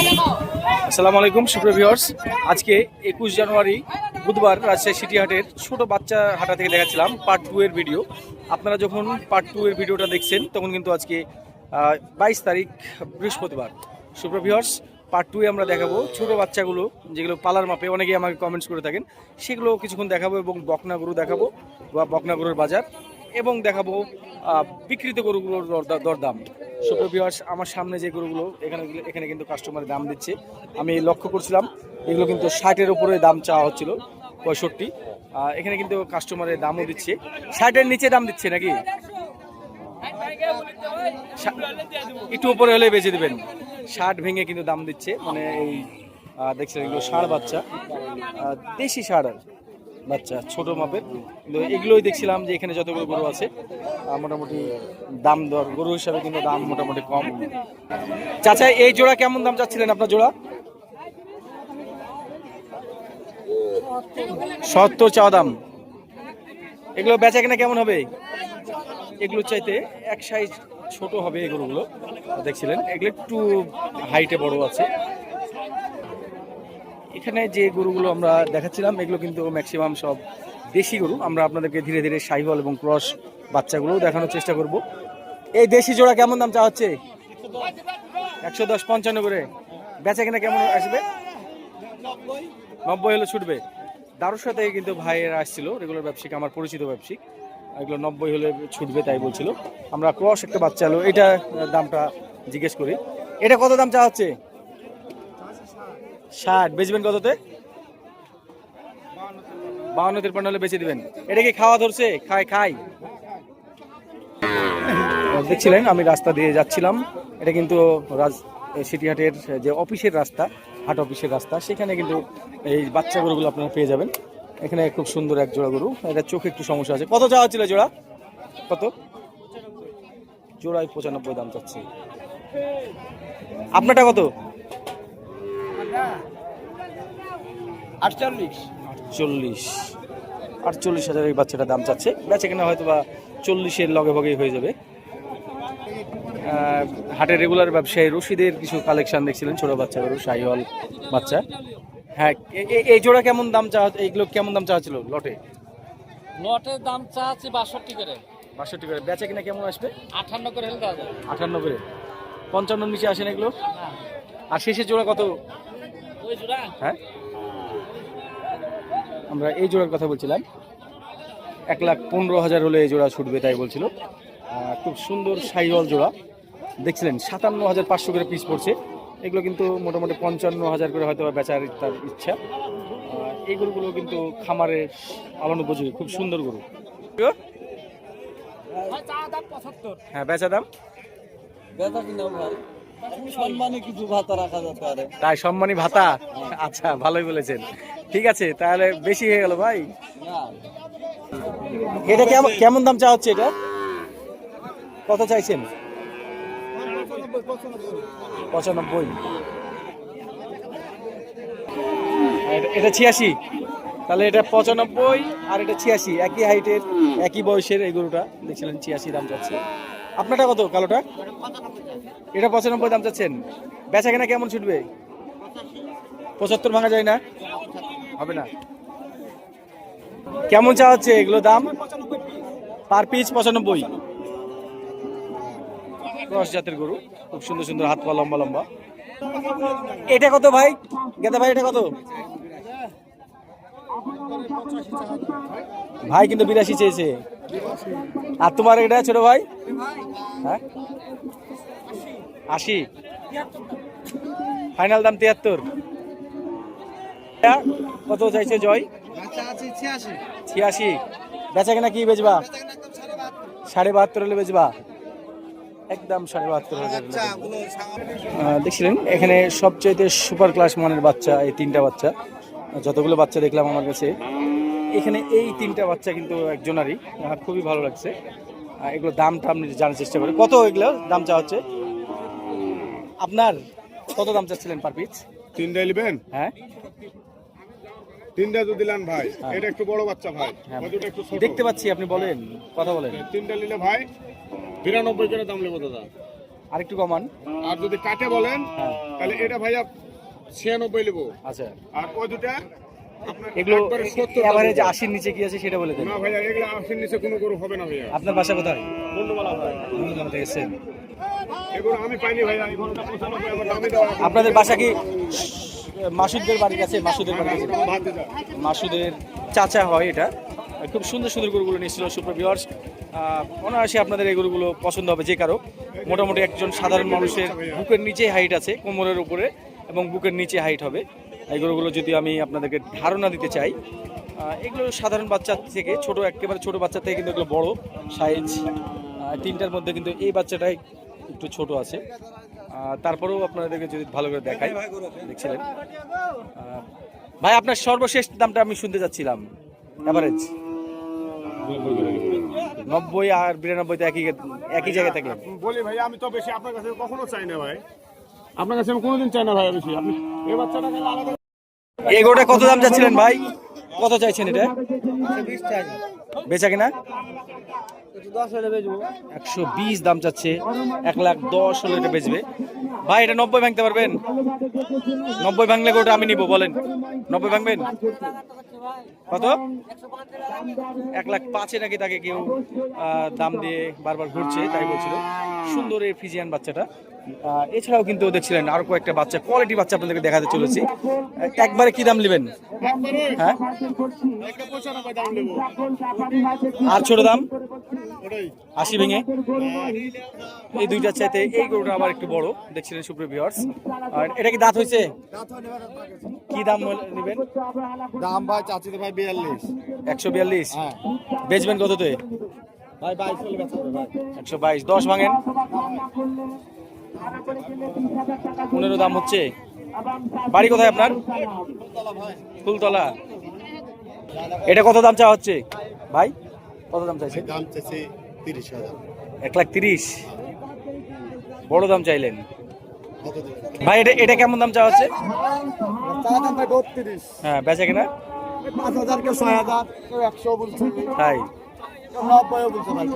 আসসালামু আলাইকুম সুপ্রিয় ভিউয়ার্স, আজকে 21 জানুয়ারি বুধবার রাজশাহী সিটি হাটের ছোট বাচ্চা হাটা থেকে দেখাচ্ছিলাম পার্ট 2 এর ভিডিও। আপনারা যখন পার্ট 2 এর ভিডিওটা দেখছেন তখন কিন্তু আজকে 22 তারিখ বৃহস্পতিবার। সুপ্রিয় ভিউয়ার্স, পার্ট 2 এ আমরা দেখাবো ছোট বাচ্চাগুলো যেগুলো পালার মাপে, অনেকেই আমাকে কমেন্টস করে থাকেন, সেগুলো কিছুক্ষণ দেখাবো এবং বকনা গরু দেখাবো বা বকনা গরুর বাজার, এবং দেখাবো বিক্রিত গরুগুলোর দরদাম। সুপ্রিয় ভিউয়ার্স, আমার সামনে যে গরুগুলো এখানে কিন্তু কাস্টমারের দাম দিচ্ছে। আমি লক্ষ্য করছিলাম এগুলো কিন্তু 60-এর উপরে দাম চাওয়া হচ্ছিল, 65। এখানে কিন্তু কাস্টমারের দামও দিচ্ছে, 60-এর নিচে দাম দিচ্ছে নাকি, একটু উপরে হলে বেঁচে দেবেন। 60 ভেঙে কিন্তু দাম দিচ্ছে, মানে এই দেখছেন এগুলো ষাঁড় বাচ্চা, দেশি ষাঁড় বাচ্চা, ছোট মাপের। কিন্তু এগুলোই দেখছিলাম যে এখানে যতগুলো গরু আছে মোটামুটি দাম দর গরু হিসাবে কিন্তু দাম মোটামুটি কম। চাচা, এই জোড়া কেমন দাম চাচ্ছিলেন আপনার জোড়া? 70 চাওয়া দাম। এগুলো বেচা কিনা কেমন হবে? এগুলো চাইতে এক সাইজ ছোট হবে এই গরুগুলো, দেখছিলেন এগুলো একটু হাইটে বড় আছে। এখানে যে গরুগুলো আমরা দেখাচ্ছিলাম এগুলো কিন্তু ম্যাক্সিমাম সব দেশি গরু। আমরা আপনাদেরকে ধীরে ধীরে সাইওয়াল এবং ক্রস বাচ্চাগুলোও দেখানোর চেষ্টা করব। এই দেশি জোড়া কেমন দাম চাওয়া হচ্ছে? 110, 55 করে। বেচা কিনা কেমন আসবে? 90 হলে ছুটবে। দারুর সাথে কিন্তু ভাইয়েরা আসছিল, রেগুলার ব্যবসায়িক, আমার পরিচিত ব্যবসায়িক। এগুলো 90 হলে ছুটবে তাই বলছিল। আমরা ক্রস একটা বাচ্চা এলো, এটা দামটা জিজ্ঞেস করি। এটা কত দাম চাওয়া হচ্ছে? 60। বেচবেন কততে? 52-53 হলে বেচে দিবেন। এটা কি খাওয়া ধরছে? খাই দেখছিলেন আমি রাস্তা দিয়ে যাচ্ছিলাম, এটা কিন্তু সিটি হাটের যে অফিসের রাস্তা, হাট অফিসের রাস্তা, সেখানে কিন্তু এই বাচ্চা গরুগুলো আপনারা পেয়ে যাবেন। এখানে খুব সুন্দর এক জোড়া গরু, এটা চোখে একটু সমস্যা আছে। কত চাওয়া হচ্ছিল জোড়া? কত? জোড়ায় 95 দাম চাচ্ছে। আপনারটা কত? 48,000 এই বাচ্চাটা দাম চাচ্ছে। বেচে কিনা হয়তো বা 40-এর লগে ভগেই হয়ে যাবে। হাটের রেগুলার ব্যবসায়ী রশিদের কিছু কালেকশন দেখছিলেন, ছোট বাচ্চা গরু, শাহিওয়াল বাচ্চা। হ্যাঁ, এই জোড়া কেমন দাম চাওয়া, এইগুলো কেমন দাম চাওয়া ছিল লটে? লটের দাম চাচ্ছি 62 করে। 62 করে। বেচা কিনা কেমন আসবে? 58 করে হলে দেওয়া যাবে। 58 করে। 55 নিচে আসেন এগুলো? আর শেষের জোড়া কত? ওই জোড়া? হ্যাঁ, আমরা এই জোড়ার কথা বলছিলাম। 1,15,000 হলে এই জোড়া ছুটবে তাই বলছিল। খুব সুন্দর শাহিওয়াল জোড়া দেখছিলেন, 57,500 করে পিস পড়ছে। এগুলো কিন্তু মোটামুটি 55,000 করে হয়তো বেচার তার ইচ্ছা। এই গরুগুলো কিন্তু খামারে পালন উপযোগী, খুব সুন্দর গরু। হ্যাঁ, বেচা দাম? বেচা কিনা ভাই সম্মানে কিছু ভাতা রাখা যেতে পারে। তাই সম্মানী ভাতা? আচ্ছা, ভালোই বলেছেন। ঠিক আছে, তাহলে বেশি হয়ে গেল ভাই। এটা কেমন দাম চাওয়া হচ্ছে? এটা কত চাইছেন? 95। এটা 86। তাহলে এটা 95 আর এটা 86, একই হাইটের একই বয়সের এই গরুটা দেখছিলেন, 86 দাম চাচ্ছে। আপনারটা কত কালোটা? এটা 95 দাম চাচ্ছেন। বেচা কেনা কেমন ছুটবে? 75 ভাঙা যায় না? হবে না। কেমন চাওয়া হচ্ছে এগুলো দাম? Per piece 95। ক্রস জাতের গরু, খুব সুন্দর সুন্দর, হাত পা লম্বা লম্বা। এটা কত ভাই? গেদা ভাই, এটা কত ভাই? কিন্তু 82 চেয়েছে। আর তোমার এটা ছোট ভাই? হ্যাঁ, 80। ফাইনাল দাম 73। কত চাইছে জয়? 86। বেচা কেনা কি বেচবা? 72.5 হলে বেচবা? একদম 72,500। দেখছিলেন এখানে সবচাইতে সুপার ক্লাস মানের বাচ্চা এই 3টা বাচ্চা, যতগুলো বাচ্চা দেখলাম আমার কাছে, এখানে এই 3টা বাচ্চা কিন্তু একজনারই। খুবই ভালো লাগছে। এগুলো দামটা আপনি জানার চেষ্টা করেন, কত এগুলো দাম চাওয়া হচ্ছে? আপনার কত দাম চাচ্ছিলেন পার পিস? 3টা নেবেন? হ্যাঁ, 3টা তো দিলাম ভাই। এটা একটু বড় বাচ্চা ভাই, ওটা একটু ছোট। দেখতে পাচ্ছি, আপনি বলেন, কথা বলেন। 3টা নিলে ভাই 92 করে দাম নেবো দাদা। আরেকটু কমান। আর যদি কাটে বলেন তাহলে এটা ভাইয়া 96 নেবো। আচ্ছা, আর ওই দুটা আপনার এগুলো একবারে 70 এভারেজ 80-র নিচে কি আছে সেটা বলে দেন। না ভাইয়া, এগুলো 80 নিচে কোনো গরু হবে না ভাইয়া। আপনার বাসা কোথায়? বন্ধুমালা ভাই, বন্ধুমালা থেকে এসেছেন। এগুলো আমি পাইনি ভাইয়া, এই গরুটা 95 এবার দামে দেওয়া হবে। আপনাদের বাসা কি মাসুদের বাড়ির কাছে? মাসুদের বাড়ির কাছে ভাত দিতে। মাসুদের চাচা হয় এটা। খুব সুন্দর সুন্দর গরুগুলো নিয়েছিল সুপ্রিয় ভিউয়ার্স। অনায়াসে আপনাদের এই গরুগুলো পছন্দ হবে যে কারো। মোটামুটি একজন সাধারণ মানুষের বুকের নিচে হাইট আছে, কোমরের উপরে এবং বুকের নিচে হাইট হবে। এই গরুগুলো যদি আমি আপনাদেরকে ধারণা দিতে চাই, এগুলো সাধারণ বাচ্চা থেকে ছোট, একেবারে ছোট বাচ্চা থেকে কিন্তু এগুলো বড় সাইজ। তিনটার মধ্যে কিন্তু এই বাচ্চাটাই একটু ছোট আছে। তারপরেও আপনাদেরকে যদি ভালো করে দেখাই, দেখছিলেন ভাই আপনার সর্বশেষ দামটা আমি শুনতে যাচ্ছিলাম। এভারেজ 90 আর 92 তে একই জায়গায় থাকে। বলি ভাই, আমি তো বেশি আপনার কাছে কখনো চাই না ভাই, আপনার কাছে আমি কোনোদিন চাই না ভাই বেশি। আপনি এই বাচ্চাটাকে আলাদা এই গরুটা কত দাম চাচ্ছিলেন ভাই? কত চাইছেন এটা? 20 চাই, বেচা কিনা 10 হলে বেচবো। 120 দাম চাচ্ছে, 1,10,000 হলে এটা বেচবে। ভাই এটা 90 ভাঙতে পারবেন? 90 ভাঙলে গরুটা আমি নিব, বলেন 90 ভাঙবেন? কত? 1,05,000 নাকি তাকে কেউ দাম দিয়ে বারবার ঘুরছে, তাই বলছিল। সুন্দর এই ফিজিয়ান বাচ্চাটা। এছাড়াও কিন্তু দেখছিলেন আরো কয়েকটা বাচ্চা, কোয়ালিটি বাচ্চা আপনাদেরকে দেখাতে চলেছি। একবারে কি দাম নেবেন? হ্যাঁ, একটা 95 দাম দেবো। আর ছোট দাম ওটাই 80 ভেঙে। এই দুইটার চাইতে এই গরুটা আবার একটু বড়, দেখছিলেন সুপ্রিয় ভিউয়ার্স। আর এটা কি দাঁত হয়েছে? কি দাম নেবেন? দাম ভাই চাচ্ছি তো ভাই 42। 142। হ্যাঁ বেচবেন কততে? ভাই 22 হলে বেচা হবে ভাই। 122। 10 ভাঙেন। 15 দাম হচ্ছে। বাড়ি কোথায় আপনার? ফুলতলা। এটা কত দাম চাওয়া হচ্ছে ভাই? কত দাম চাইছে? দাম চাচ্ছি 30,000। 1,30,000। বড় দাম চাইলেন কত দেবেন? ভাই। এটা কেমন দাম চাওয়া হচ্ছে? চা দাম ভাই 32। হ্যাঁ, বেচা কিনা 5,000 কেউ 6,000 কেউ 100 বলছে, তাই। কেউ 90 বলছে ভাই।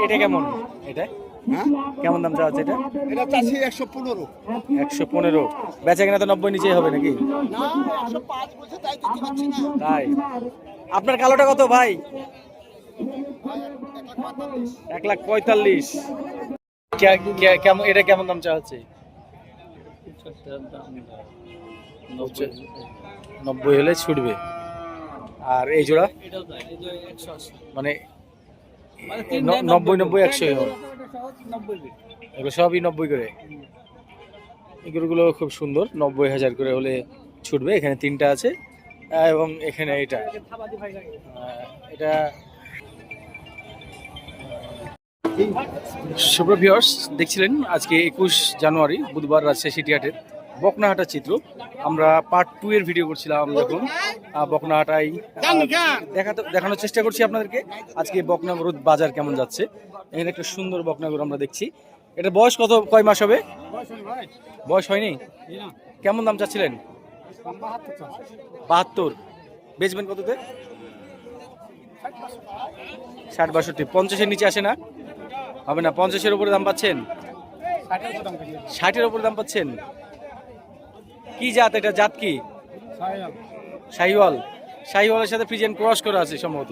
এটা কেমন? এটা হ্যাঁ, কেমন দাম চাওয়া হচ্ছে? এটা এটা চাচ্ছি 115। 115। বেচা কিনা তো 90 নিচেই হবে নাকি? না 105 বলছে, তাই দিতে পারছি না। তাই। আপনার কালোটা কত ভাই? 1,45,000। কেমন, এটা কেমন দাম চাওয়া হচ্ছে? 90 হলে ছুটবে। আর এই জোড়া মানে 90, 100 হবে। এগুলো সবই 90 করে। এগুলো খুব সুন্দর, 90,000 করে হলে ছুটবে। এখানে তিনটা আছে এবং এখানে এটা এটা সুপ্রিয় ভিউয়ার্স, দেখছিলেন আজকে 21 জানুয়ারি বুধবার রাজশাহী সিটিহাটের বকনাহাটার চিত্র। আমরা পার্ট 2 এর ভিডিও করছিলাম যখন বকনাহাটাই দেখানোর চেষ্টা করছি আপনাদেরকে আজকে বকনা গরুর বাজার কেমন যাচ্ছে। এখানে একটা সুন্দর বকনা গরু আমরা দেখছি। এটা বয়স কয় মাস হবে? বয়স হয়নি। কেমন দাম চাচ্ছিলেন? 72। বেচবেন কততে? 60-62। 50-এর নিচে আসে না? হবে না। 50-এর উপরে দাম পাচ্ছেন? 60-এর উপরে দাম পাচ্ছেন। কি জাত এটা? জাত কি? শাহিওয়াল। শাহিওয়ালের সাথে ফ্রিজিয়ান ক্রস করা আছে সম্ভবত।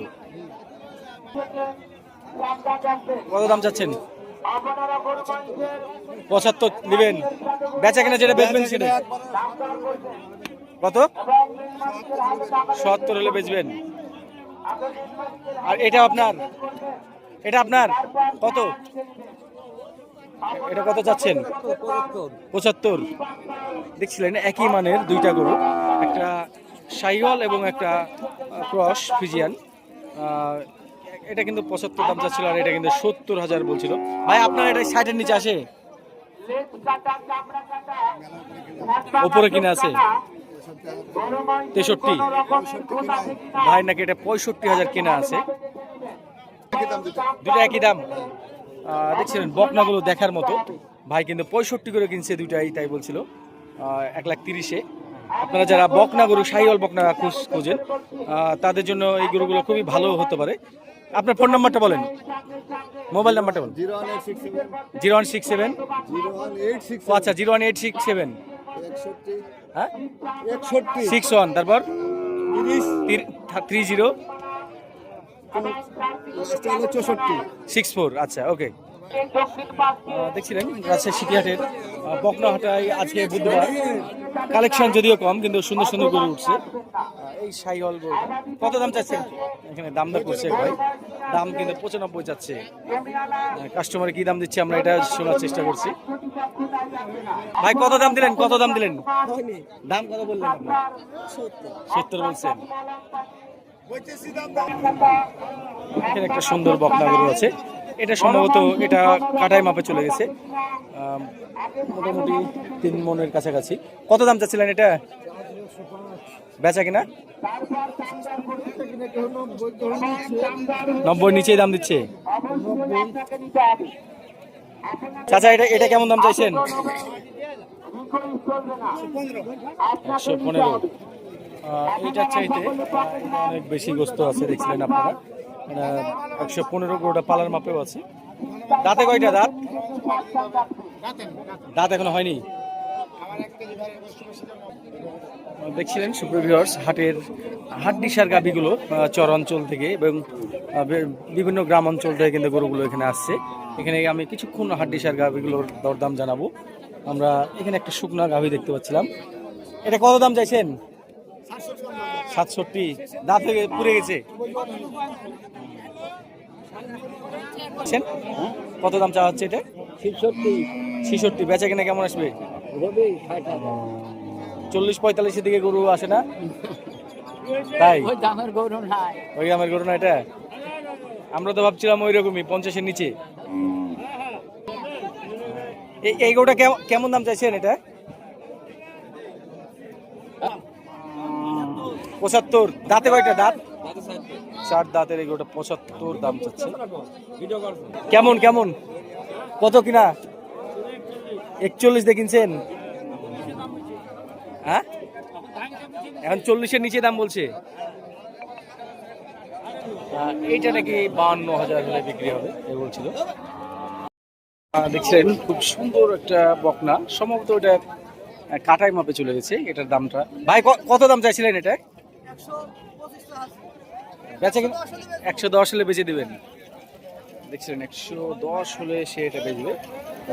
কত দাম চাচ্ছেন? 75 দিবেন। বেচা কিনা যেটা বেচবেন সেটা কত? 70 হলে বেচবেন। আর এটা আপনার? এটা আপনার কত? এটা কত চাচ্ছেন? 75। দেখছিলেন একই মানের দুইটা গরু, একটা শাহিওয়াল এবং একটা ক্রস ফ্রিজিয়ান। এটা কিন্তু 75 দাম চাচ্ছিল, আর এটা কিন্তু 70,000 বলছিল। ভাই আপনার এটা 60-এর নিচে আসে? উপরে কিনা আছে 63 ভাই, নাকি এটা 65,000 কেনা আছে। দুটো একই দাম। দেখছিলেন বকনাগুলো দেখার মতো। ভাই কিন্তু 65 করে কিনছে দুইটাই, তাই বলছিল 1,30,000-এ। আপনারা যারা বকনা গরু, শাহিওয়াল বকনা খোঁজেন, তাদের জন্য এই গরুগুলো খুবই ভালো হতে পারে। আপনার ফোন নাম্বারটা বলেন। মোবাইল নাম্বারটা বলুন। 0167 0167 0186 আচ্ছা 01867 61 হ্যাঁ 61 61 তারপর 30 30 64 64 আচ্ছা ওকে। দেখছিলেন রাজশাহী সিটিহাটের বকনাহাটায় আজকে বুধবার কালেকশন যদিও কম কিন্তু সুন্দর সুন্দর গরু উঠছে। এই সাইহল গরু কত দাম চাচ্ছেন? এখানে দাম দর করছে ভাই, দাম কিন্তু 95 চাচ্ছে। কাস্টমার কি দাম দিচ্ছে আমরা এটা শোনার চেষ্টা করছি। ভাই কত দাম দিলেন, কত দাম দিলেন? দাম কত বললেন আপনি? 70 বলছেন। এখানে একটা সুন্দর বকনা গরু আছে, এটা সম্ভবত এটা কাটাই মাপে চলে গেছে, মোটামুটি 3 মনের কাছাকাছি। কত দাম চাচ্ছিলেন এটা? বেচা কিনা 90 নিচেই দাম দিচ্ছে। চাচা এটা কেমন দাম চাইছেন? 115। এইটার চাইতে এটা অনেক বেশি গোস্ত আছে, দেখছিলেন আপনারা। 115 গরুটা পালার মাপেও আছে। দাঁতে কয়টা দাঁত? দাঁত এখনো হয়নি। দেখছিলেন সুপ্রিয় ভিউয়ার্স, হাটের হাড্ডিসার গাভীগুলো চর অঞ্চল থেকে এবং বিভিন্ন গ্রাম অঞ্চল থেকে কিন্তু গরুগুলো এখানে আসছে। এখানে আমি কিছুক্ষণ হাড্ডিসার গাভীগুলোর দরদাম জানাবো। আমরা এখানে একটা শুকনা গাভী দেখতে পাচ্ছিলাম, এটা কত দাম চাইছেন? 67। দাঁত থেকে পুড়ে গেছে। কত দাম চাওয়া হচ্ছে এটা? 66। বেচা কিনা কেমন আসবে? 40-45 দিকে গরু আসে না? তাই ওই দামের গরু না এটা? আমরা তো ভাবছিলাম ওই রকমই 50-এর নিচে। এই গরুটা কেমন দাম চাইছেন এটা? 75। দাঁতে কয়টা দাঁত? 4 দাঁতের এই গরুটা 75 দাম চাচ্ছে। কেমন কেমন কত কিনা? 41 দিয়ে কিনছেন? হ্যাঁ, এখন 40-এর নিচে দাম বলছে। এইটা নাকি 52,000 হলে বিক্রি হবে এই বলছিল। দেখছেন খুব সুন্দর একটা বকনা, সম্ভবত এটা কাটাই মাপে চলে গেছে। এটার দামটা ভাই কত দাম চাইছিলেন এটা? 110 হলে বেচে দেবেন। দেখছিলেন 110 হলে সে এটা বেচবে,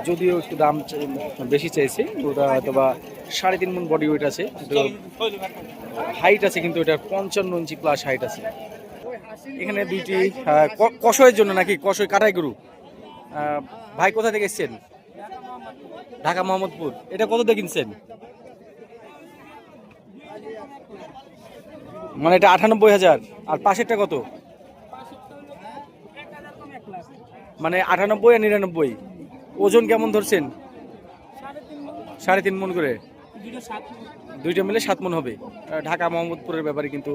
যদিও একটু দাম বেশি চাইছে। ওটা হয়তো বা 3.5 মণ বডি ওয়েট আছে, হাইট আছে কিন্তু এটা 55 ইঞ্চি প্লাস হাইট আছে। এখানে দুইটি কষয়ের জন্য নাকি কষয় কাটাই গরু। ভাই কোথা থেকে এসছেন? ঢাকা মোহাম্মদপুর। এটা কত দিয়ে কিনছেন? মানে এটা 98,000। আর পাশেরটা কত? মানে 98 আর 99। ওজন কেমন ধরছেন? 3.5 মণ করে, দুইটা মিলে 7 মণ হবে। ঢাকা মোহাম্মদপুরের ব্যাপারে কিন্তু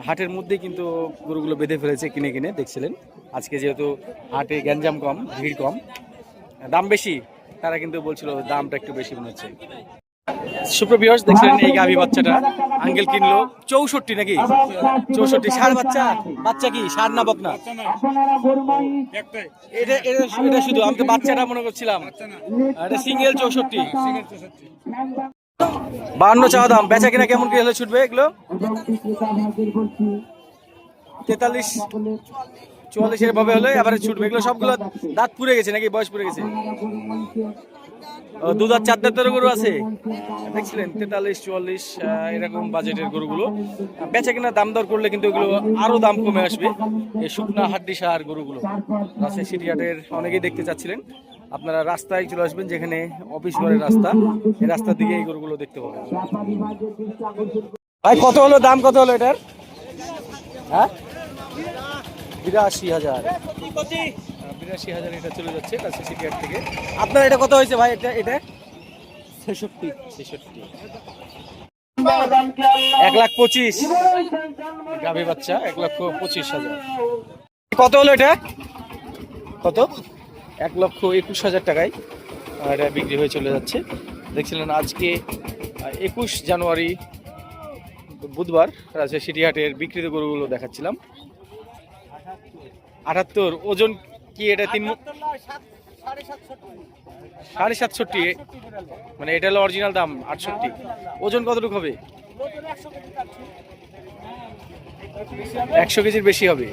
হাটের মধ্যেই কিন্তু গরুগুলো বেঁধে ফেলেছে কিনে কিনে। দেখছিলেন আজকে যেহেতু হাটে গ্যাঞ্জাম কম, ভিড় কম, দাম বেশি, তারা কিন্তু বলছিল দামটা একটু বেশি মনে হচ্ছে। সুপ্রিয় ভিউয়ার্স, দেখছিলেন এই গাভী বাচ্চাটা আঙ্কেল কিনলো 64 নাকি? 64 ষাঁড় বাচ্চা। বাচ্চা কি ষাঁড় না বকনা? এটা শুধু আমি তো বাচ্চাটা মনে করছিলাম। এটা সিঙ্গেল 64। 52 চাওয়া দাম। বেচা কিনা কেমন কি হলে ছুটবে এগুলো? 43-44 এভাবে হলে এবারে ছুটবে। এগুলো সবগুলো দাঁত পুড়ে গেছে নাকি বয়স পুড়ে গেছে? 2 দাঁত 4 দাঁতের গরু আছে। দেখছিলেন 43-44 এরকম বাজেটের গরুগুলো। বেচা কিনা দাম দর করলে কিন্তু এগুলো আরো দাম কমে আসবে। এই শুকনা হাড্ডি সার গরুগুলো রাজশাহী সিটিহাটের অনেকেই দেখতে চাচ্ছিলেন। আপনারা রাস্তায় চলে আসবেন, যেখানে অফিস ঘরের রাস্তা, এই রাস্তার দিকে এই গরুগুলো দেখতে পাবেন। ভাই কত হলো দাম, কত হলো এটার? হ্যাঁ 82,000। 82,000 এটা চলে যাচ্ছে রাজশাহী সিটিহাট থেকে। আপনার এটা কত হয়েছে ভাই? এটা 66। 1,25,000 গাভী বাচ্চা, 1,25,000। কত হলো এটা? কত? 1,21,000 টাকায় এটা বিক্রি হয়ে চলে যাচ্ছে। দেখছিলেন আজকে 21 জানুয়ারি বুধবার রাজশাহী সিটিহাটের বিক্রিত গরুগুলো দেখাচ্ছিলাম। 78। ওজন কি এটা 7.5 মানে এটা হলো অরিজিনাল দাম 68। ওজন কতটুকু হবে? 100 কেজির বেশি হবে।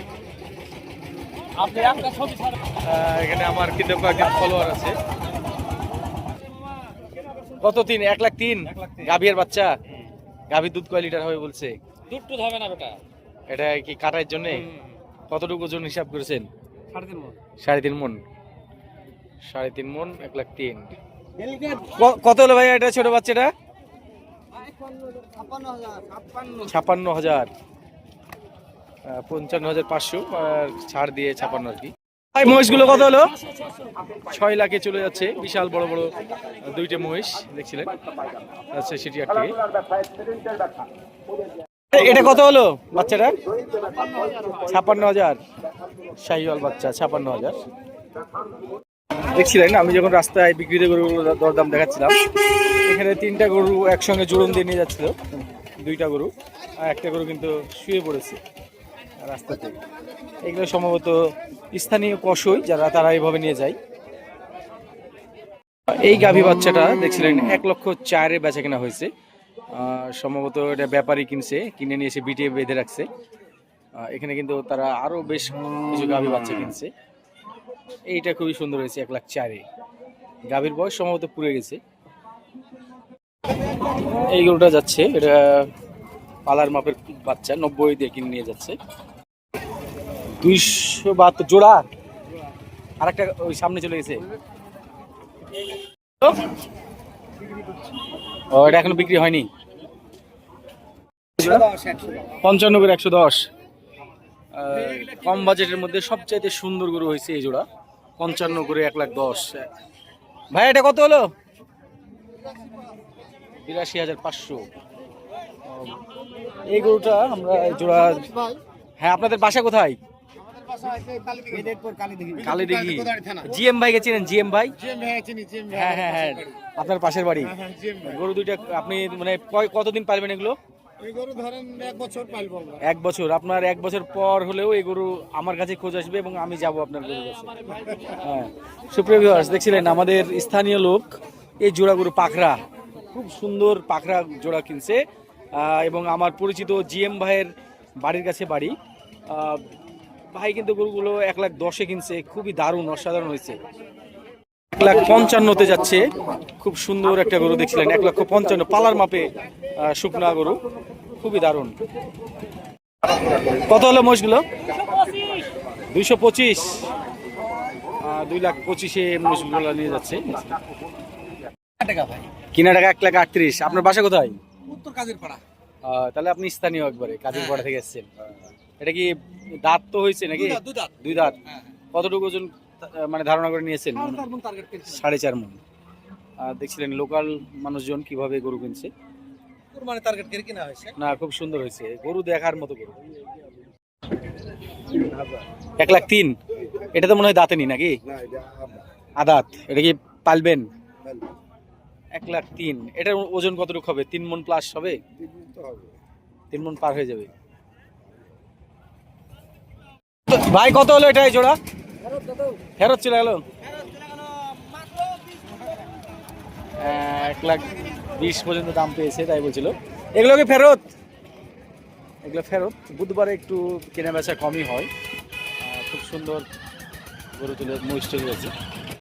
এখানে আমার কিন্তু কয়েকজন ফলোয়ার আছে। কত 3? 1,03,000 গাভীর বাচ্চা। গাভীর দুধ কয় লিটার হবে বলছে? দুধ টুধ হবে না বেটা। এটা কি কাটার জন্য? কতটুকু ওজন হিসাব করেছেন? 3.5 মণ। 3.5 মণ। 3.5 মণ 1,03,000। কত হলো ভাই এটা ছোট বাচ্চাটা? 56,000। 55,500 আর ছাড় দিয়ে 56 আর কি। ভাই মহিষগুলো কত হলো? 6 লাখে চলে যাচ্ছে। বিশাল বড় বড় দুইটা মহিষ দেখছিলেন। আচ্ছা সেটি আর কি। এটা কত হলো বাচ্চাটা? 56,000। শাহিওয়াল বাচ্চা 56,000 দেখছিলেন। আমি যখন রাস্তায় বিক্রিতে গরুগুলো দরদাম দেখাচ্ছিলাম, এখানে 3টা গরু একসঙ্গে জোড়ন দিয়ে নিয়ে যাচ্ছিল। 2টা গরু আর একটা গরু কিন্তু শুয়ে পড়েছে রাস্তাতে। এগুলো সম্ভবত স্থানীয় কষই যারা তারা এইভাবে নিয়ে যায়। এই গাভী বাচ্চাটা দেখছিলেন 1,04,000 বেচা কেনা হয়েছে। সম্ভবত এটা ব্যাপারী কিনছে, কিনে নিয়ে এসে বিটে বেঁধে রাখছে। এখানে কিন্তু তারা আরো বেশ কিছু গাভী বাচ্চা কিনছে। এইটা খুবই সুন্দর হয়েছে 1,04,000। গাভীর বয়স সম্ভবত পুড়ে গেছে। এই গরুটা যাচ্ছে, এটা পালার মাপের বাচ্চা, 90 দিয়ে কিনে নিয়ে যাচ্ছে। 272 জোড়া। আর একটা ওই সামনে চলে গেছে। ও এটা এখনো বিক্রি হয়নি। 55 করে 110। কম বাজেটের মধ্যে সবচাইতে সুন্দর গরু হয়েছে এই জোড়া। 55 করে 1,10,000। ভাই এটা কত হলো? 82,500। এই গরুটা আমরা জোড়া। হ্যাঁ আপনাদের বাসা কোথায়? কালীদিঘি। জিএম ভাইকে চিনেন? জিএম ভাই? হ্যাঁ হ্যাঁ হ্যাঁ আপনার পাশের বাড়ি। গরু দুইটা আপনি মানে কতদিন পালবেন এগুলো? 1 বছর। আপনার 1 বছর পর হলেও এই গরু আমার কাছে খোঁজ আসবে এবং আমি যাব আপনার গরুর কাছে। হ্যাঁ সুপ্রিয় ভিউয়ার্স, দেখছিলেন আমাদের স্থানীয় লোক এই জোড়া গরু পাখরা, খুব সুন্দর পাখরা জোড়া কিনছে। এবং আমার পরিচিত জিএম ভাইয়ের বাড়ির কাছে বাড়ি। ভাই কিন্তু গরুগুলো 1,10,000 কিনছে। খুবই দারুণ, অসাধারণ হয়েছে। 1,55,000-তে যাচ্ছে। খুব সুন্দর একটা গরু দেখছিলেন, 1,55,000 পালার মাপে শুকনা গরু, খুবই দারুণ। কত হলো মহিষগুলো? 225। 2,25,000-এ মহিষগুলো নিয়ে যাচ্ছে। কিনা টাকা 1,38,000। আপনার বাসা কোথায়? উত্তর কাজীরপাড়া। তাহলে আপনি স্থানীয় একবারে কাজীরপাড়া থেকে এসেছেন। এটা কি দাঁত তো হয়েছে নাকি? 2 দাঁত। কতটুকু ওজন মানে ধারণা করে নিয়েছেন? 4.5 মণ। দেখছিলেন লোকাল মানুষজন কিভাবে গরু কিনছে। না খুব সুন্দর হয়েছে গরু, দেখার মতো গরু। 1,03,000। এটা তো মনে হয় দাঁতেনি নাকি? আদাত। এটা কি পালবেন? 1,03,000। এটার ওজন কতটুকু হবে? 3 মণ প্লাস হবে? 3 মণ পার হয়ে যাবে। ভাই কত হলো এটা এই জোড়া? ফেরত চলে গেল। 1,20,000 পর্যন্ত দাম পেয়েছে তাই বলছিল। এগুলো কি ফেরত? এগুলো ফেরত। বুধবারে একটু কেনা বেচা কমই হয়। খুব সুন্দর গরু তুলে মহিষ চলে গেছে।